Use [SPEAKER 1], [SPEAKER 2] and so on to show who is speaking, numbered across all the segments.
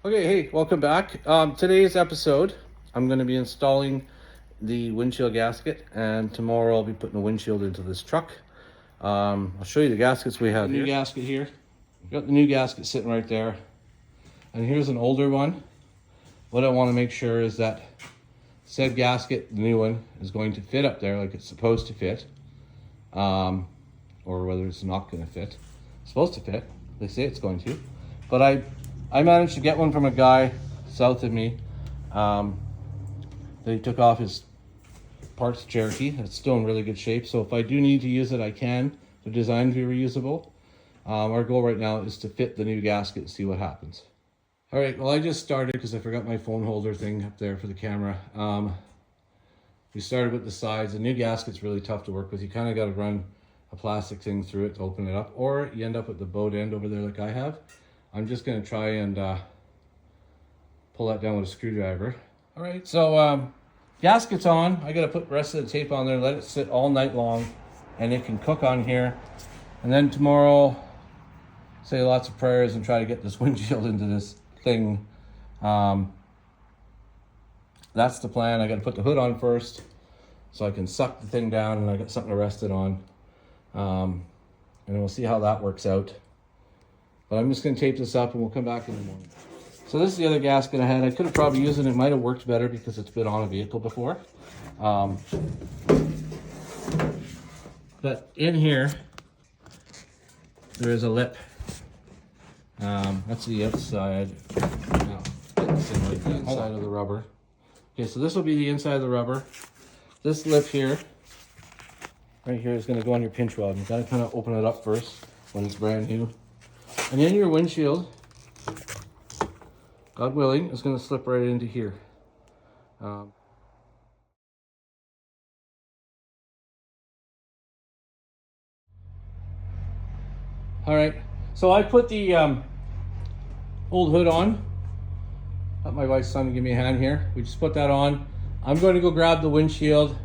[SPEAKER 1] Okay, hey, welcome back. Today's episode, I'm going to be installing the windshield gasket, and tomorrow I'll be putting a windshield into this truck. I'll show you the gaskets we have. The new gasket here. Got the new gasket sitting right there, and here's an older one. What I want to make sure is that said gasket, the new one, is going to fit up there like it's supposed to fit, or whether it's not going to fit. It's supposed to fit. They say it's going to, but I managed to get one from a guy south of me. That he took off his parts Cherokee. It's still in really good shape, so if I do need to use it, I can. The design be reusable. Our goal right now is to fit the new gasket and see what happens. All right, well, I just started because I forgot my phone holder thing up there for the camera. We started with the sides. The new gasket's really tough to work with. You kind of got to run a plastic thing through it to open it up, or you end up with the bowed end over there like I have. I'm just going to try and pull that down with a screwdriver. All right, so gasket's on. I got to put the rest of the tape on there, let it sit all night long, and it can cook on here. And then tomorrow, say lots of prayers and try to get this windshield into this thing. That's the plan. I got to put the hood on first so I can suck the thing down, and I got something to rest it on. And we'll see how that works out. But I'm just going to tape this up and we'll come back in the morning. So this is the other gasket I had. I could have probably used it. It might have worked better because it's been on a vehicle before. But in here, there is a lip. That's the outside. No, the inside of the rubber. Okay, so this will be the inside of the rubber. This lip here, right here, is going to go on your pinch rod. You've got to kind of open it up first when it's brand new. And then your windshield, God willing, is going to slip right into here. All right, so I put the old hood on. Got my wife's son to give me a hand here. We just put that on. I'm going to go grab the windshield,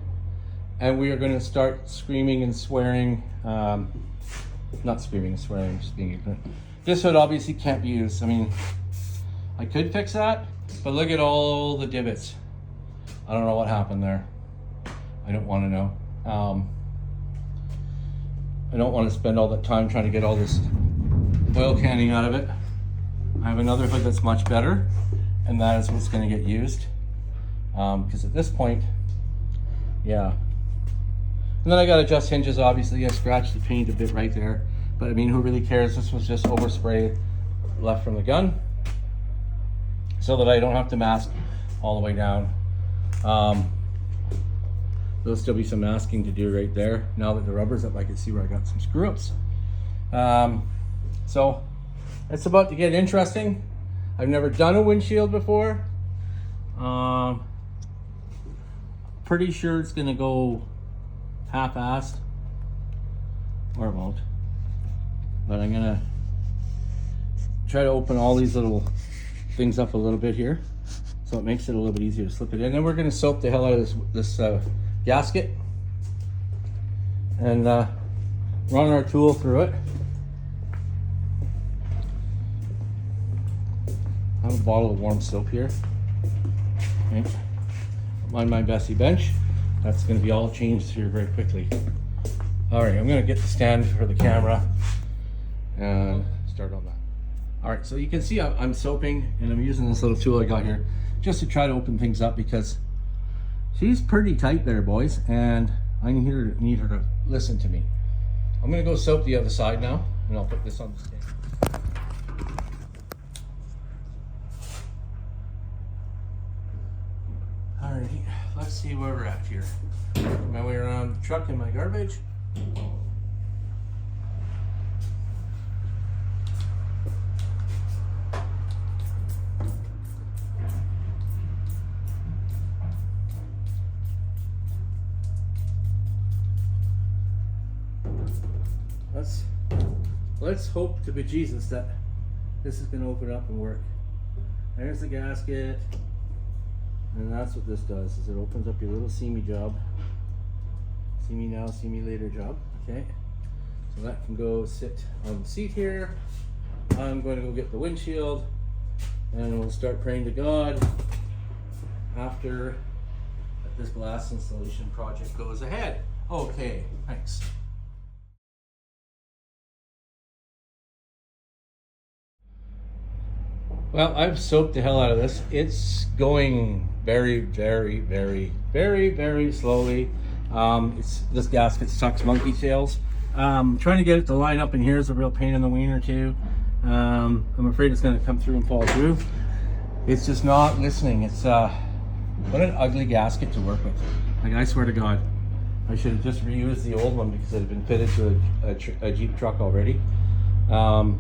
[SPEAKER 1] and we are going to start screaming and swearing. Not screaming and swearing, just being ignorant. This hood obviously can't be used. I mean, I could fix that, but look at all the divots. I don't know what happened there. I don't want to know. I don't want to spend all that time trying to get all this oil canning out of it. I have another hood that's much better, and that is what's going to get used. Because at this point, yeah. And then I got to adjust hinges, obviously. I scratched the paint a bit right there. But I mean, who really cares? This was just overspray left from the gun so that I don't have to mask all the way down. There'll still be some masking to do right there. Now that the rubber's up, I can see where I got some screw ups. So it's about to get interesting. I've never done a windshield before. Pretty sure it's gonna go half-assed, or it won't. But I'm gonna try to open all these little things up a little bit here, so it makes it a little bit easier to slip it in. And then we're gonna soap the hell out of this gasket and run our tool through it. I have a bottle of warm soap here. Okay. On my Bessie bench. That's gonna be all changed here very quickly. All right, I'm gonna get the stand for the camera and start on that. All right, so you can see I'm soaping, and I'm using this little tool I got here just to try to open things up, because she's pretty tight there, boys, and I need her to listen to me. I'm gonna go soap the other side now, and I'll put this on the stand. All right, let's see where we're at here. My way around the truck and my garbage. Let's hope to bejesus that this is going to open up and work. There's the gasket, and that's what this does, is it opens up your little see me job. See me now, see me later job. Okay, so that can go sit on the seat here. I'm going to go get the windshield, And we'll start praying to God after this glass installation project goes ahead. Okay, thanks. Well, I've soaked the hell out of this. It's going very, very, very, very, very slowly. This gasket sucks monkey tails. Trying to get it to line up in here is a real pain in the wiener too. I'm afraid it's going to come through and fall through. It's just not listening. It's what an ugly gasket to work with. Like, I swear to God, I should have just reused the old one because it had been fitted to a Jeep truck already. So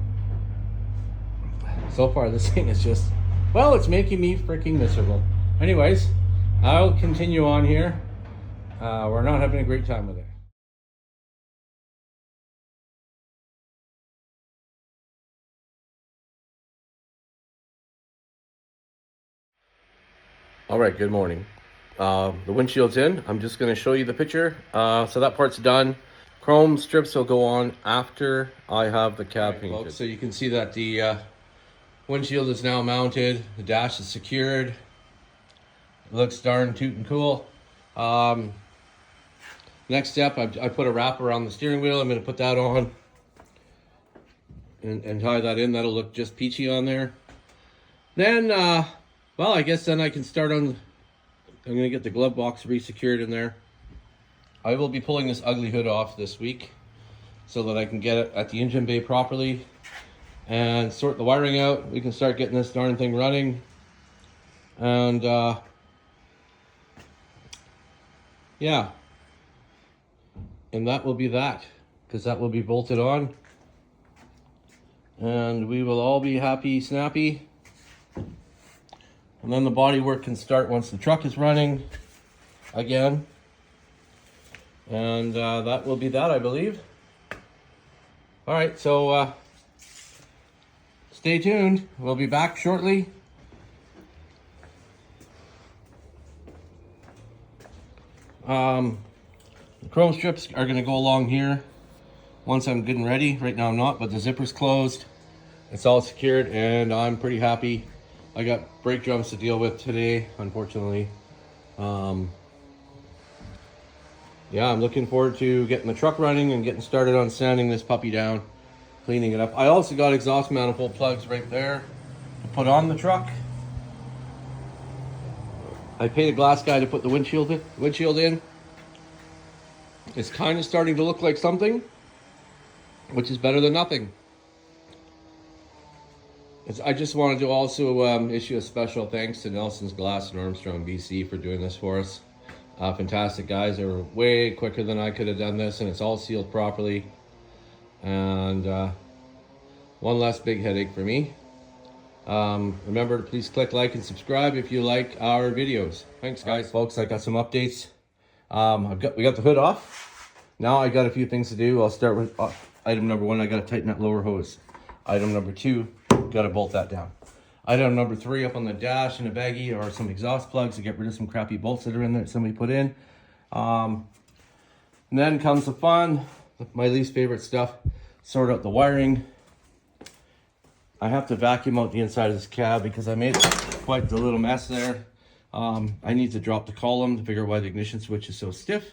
[SPEAKER 1] far, this thing is just, well, it's making me freaking miserable. Anyways, I'll continue on here. We're not having a great time with it. All right, good morning. The windshield's in. I'm just going to show you the picture. So that part's done. Chrome strips will go on after I have the cab painted. Folks, so you can see that the windshield is now mounted. The dash is secured. It looks darn tootin' cool. Next step, I put a wrap around the steering wheel. I'm going to put that on and tie that in. That'll look just peachy on there. Then, well, I guess then I can start on, I'm going to get the glove box re-secured in there. I will be pulling this ugly hood off this week so that I can get it at the engine bay properly and sort the wiring out. We can start getting this darn thing running. And yeah, and that will be that, because that will be bolted on and we will all be happy snappy. And then the body work can start once the truck is running again. And that will be that, I believe. All right, so stay tuned. We'll be back shortly. The chrome strips are going to go along here once I'm good and ready. Right now I'm not, but the zipper's closed. It's all secured and I'm pretty happy. I got brake drums to deal with today, unfortunately. Yeah, I'm looking forward to getting the truck running and getting started on sanding this puppy down, cleaning it up. I also got exhaust manifold plugs right there to put on the truck. I paid a glass guy to put the windshield in. It's kind of starting to look like something, which is better than nothing. I just wanted to also issue a special thanks to Nelson's Glass in Armstrong, BC for doing this for us. Fantastic guys. They were way quicker than I could have done this, and it's all sealed properly. And one less big headache for me. Remember to please click like and subscribe if you like our videos. Thanks, guys. Right, folks, I got some updates. We got the hood off. Now I got a few things to do. I'll start with item number 1. I got to tighten that lower hose. Item number 2, got to bolt that down. Item number 3, up on the dash in a baggie are some exhaust plugs to get rid of some crappy bolts that are in there that somebody put in. And then comes the fun, my least favorite stuff. Sort out the wiring. I have to vacuum out the inside of this cab because I made quite the little mess there. I need to drop the column to figure out why the ignition switch is so stiff.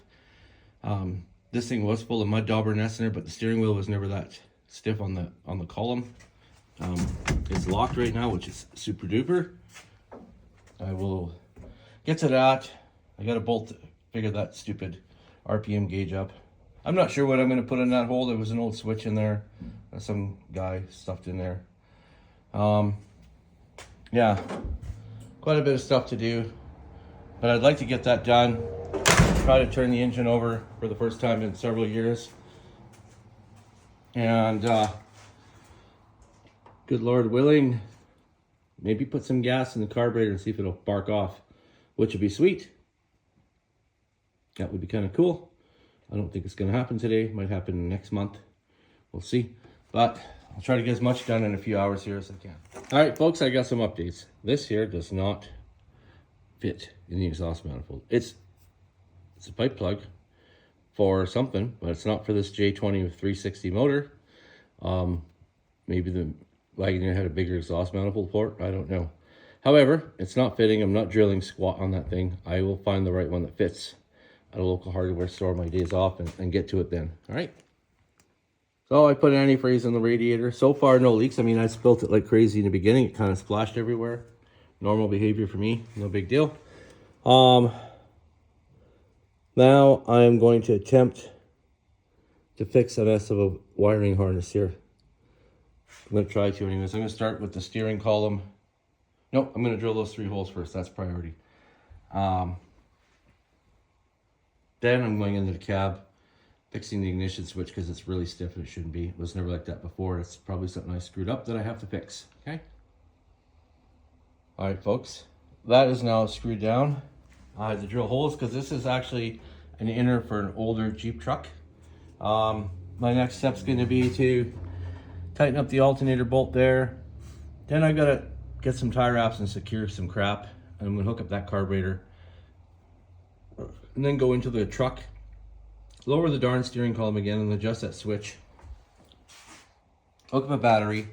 [SPEAKER 1] This thing was full of mud dauber nests in there, but the steering wheel was never that stiff on the column. It's locked right now, which is super duper. I will get to that. I got to figure that stupid RPM gauge up. I'm not sure what I'm going to put in that hole. There was an old switch in there. Some guy stuffed in there. Yeah, quite a bit of stuff to do, but I'd like to get that done. Try to turn the engine over for the first time in several years. And good Lord willing, maybe put some gas in the carburetor and see if it'll bark off, which would be sweet. That would be kind of cool. I don't think it's going to happen today. Might happen next month. We'll see. But I'll try to get as much done in a few hours here as I can. All right, folks, I got some updates. This here does not fit in the exhaust manifold. It's a pipe plug for something, but it's not for this J20 with 360 motor. Maybe Wagoneer had a bigger exhaust manifold port. I don't know. However, it's not fitting. I'm not drilling squat on that thing. I will find the right one that fits at a local hardware store my days off and get to it then. All right. So I put antifreeze in the radiator. So far, no leaks. I mean, I spilt it like crazy in the beginning. It kind of splashed everywhere. Normal behavior for me. No big deal. Now I'm going to attempt to fix a mess of a wiring harness here. I'm going to try to anyways. I'm going to start with the steering column. Nope, I'm going to drill those 3 holes first. That's priority. Then I'm going into the cab, fixing the ignition switch because it's really stiff and it shouldn't be. It was never like that before. It's probably something I screwed up that I have to fix. Okay. All right, folks. That is now screwed down. I had to drill holes because this is actually an inner for an older Jeep truck. My next step's going to be to tighten up the alternator bolt there. Then I got to get some tie wraps and secure some crap. And I'm going to hook up that carburetor. And then go into the truck, lower the darn steering column again and adjust that switch. Hook up a battery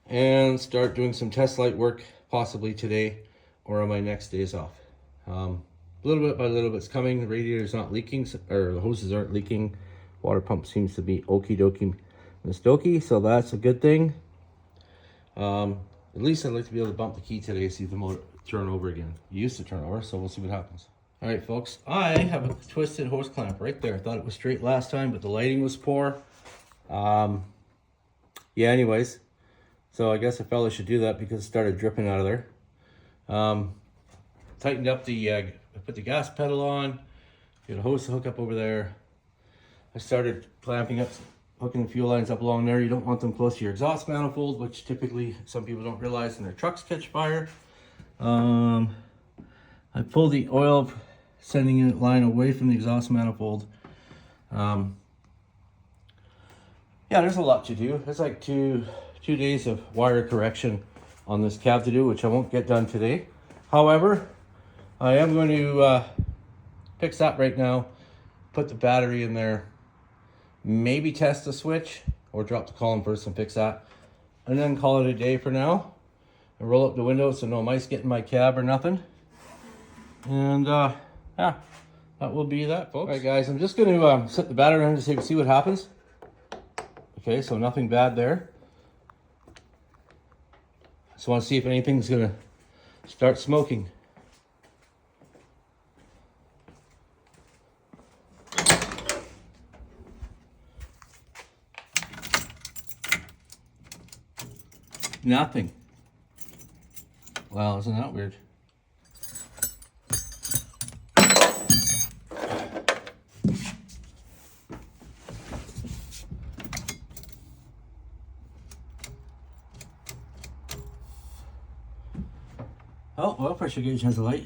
[SPEAKER 1] and start doing some test light work possibly today or on my next days off. Little bit by little bit it's coming. The radiator's not leaking, or the hoses aren't leaking. Water pump seems to be okie dokie Miss Dokie, so that's a good thing. At least I'd like to be able to bump the key today, see the motor turn over again. It used to turn over, so we'll see what happens. All right, folks, I have a twisted hose clamp right there. I thought it was straight last time, but the lighting was poor. Yeah, anyways, so I guess a fella should do that because it started dripping out of there. Tightened up the, put the gas pedal on, get a hose to hook up over there. I started clamping up, hooking the fuel lines up along there. You don't want them close to your exhaust manifold, which typically some people don't realize in their trucks catch fire. I pulled the oil sending it line away from the exhaust manifold. Yeah, there's a lot to do. There's like two days of wire correction on this cab to do, which I won't get done today. However, I am going to fix that right now, put the battery in there, maybe test the switch or drop the column first and fix that, and then call it a day for now and roll up the window so no mice get in my cab or nothing. And yeah, that will be that, folks. All right, guys, I'm just going to set the battery on so you can see what happens. Okay, so nothing bad there. Just want to see if anything's going to start smoking. Nothing. Wow, isn't that weird? Oh, oil pressure gauge has a light.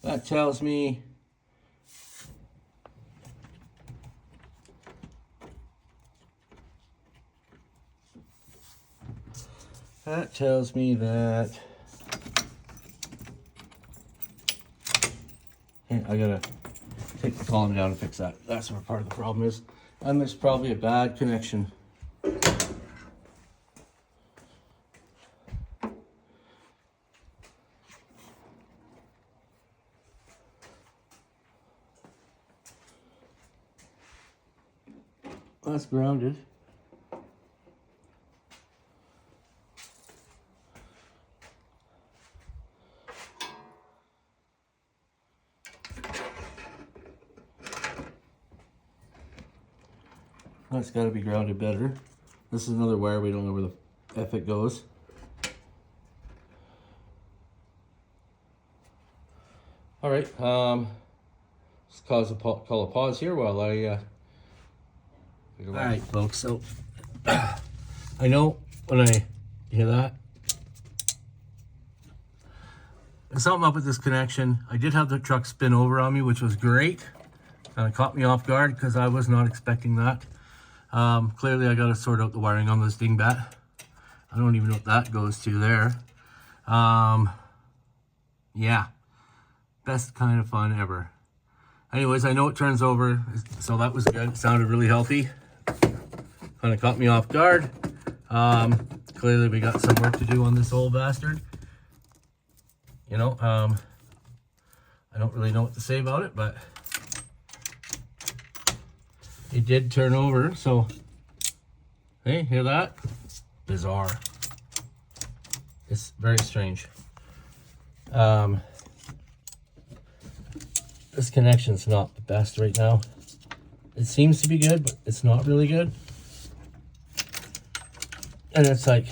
[SPEAKER 1] That tells me that hey, I gotta take the column down and fix that. That's where part of the problem is. And there's probably a bad connection. That's grounded. That's got to be grounded better. This is another wire, we don't know where the F it goes. All right, let's call a pause here while I all right, folks, so I know when I hear that, there's something up with this connection. I did have the truck spin over on me, which was great. Kind of caught me off guard because I was not expecting that. Clearly I got to sort out the wiring on this dingbat. I don't even know what that goes to there. Yeah, best kind of fun ever. Anyways, I know it turns over, so that was good. It sounded really healthy. Kind of caught me off guard. Clearly we got some work to do on this old bastard. You know, I don't really know what to say about it, but it did turn over, so hey, hear that? Bizarre. It's very strange. This connection's not the best right now. It seems to be good, but it's not really good. And it's like,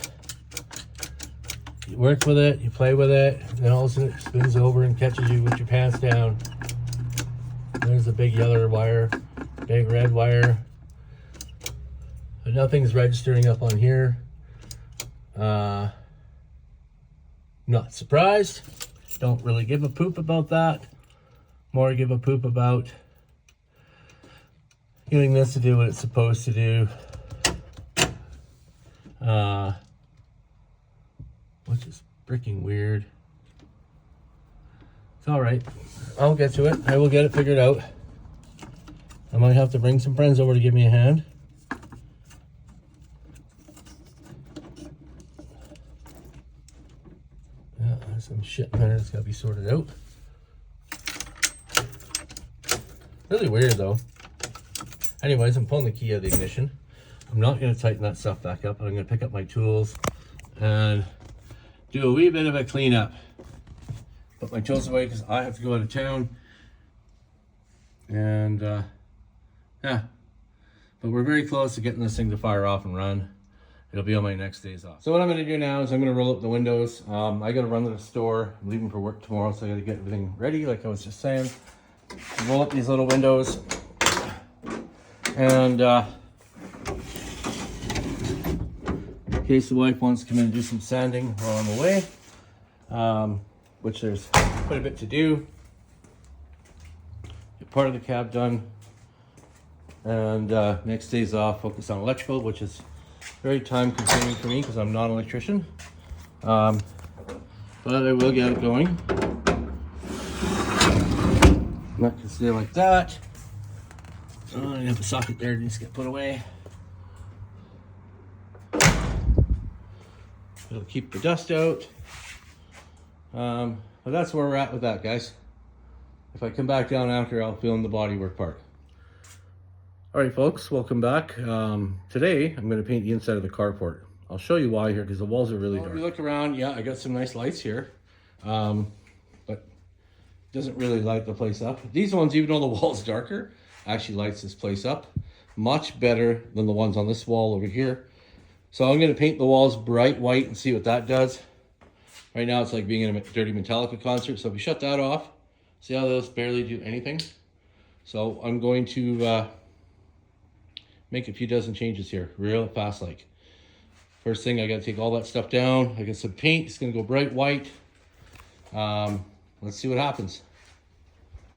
[SPEAKER 1] you work with it, you play with it, and then all of a sudden it spins over and catches you with your pants down. There's a big yellow wire, big red wire. But nothing's registering up on here. Not surprised. Don't really give a poop about that. More give a poop about getting this to do what it's supposed to do. Which is freaking weird. It's all right. I'll get to it. I will get it figured out. I might have to bring some friends over to give me a hand. Yeah, there's some shit in there that's got to be sorted out. Really weird though. Anyways, I'm pulling the key out of the ignition. I'm not going to tighten that stuff back up. I'm going to pick up my tools and do a wee bit of a cleanup. Put my tools away because I have to go out of town. And yeah, but we're very close to getting this thing to fire off and run. It'll be on my next days off. So what I'm going to do now is I'm going to roll up the windows. I got to run to the store. I'm leaving for work tomorrow, so I got to get everything ready, like I was just saying. Roll up these little windows, and in case the wife wants to come in and do some sanding while I'm away, which there's quite a bit to do. Get part of the cab done, and next day's off, focus on electrical, which is very time consuming for me because I'm not an electrician, but I will get it going. Not gonna stay like that. I have a socket there that needs to get put away. It'll keep the dust out. But that's where we're at with that, guys. If I come back down after, I'll film the bodywork part. All right, folks, welcome back. Today, I'm gonna paint the inside of the carport. I'll show you why here, because the walls are really dark. If you look around, yeah, I got some nice lights here. But doesn't really light the place up. These ones, even though the wall's darker, actually lights this place up much better than the ones on this wall over here. So I'm going to paint the walls bright white and see what that does. Right now it's like being in a Dirty Metallica concert. So if we shut that off, see how those barely do anything? So I'm going to make a few dozen changes here real fast. Like first thing, I got to take all that stuff down. I got some paint. It's going to go bright white. Let's see what happens.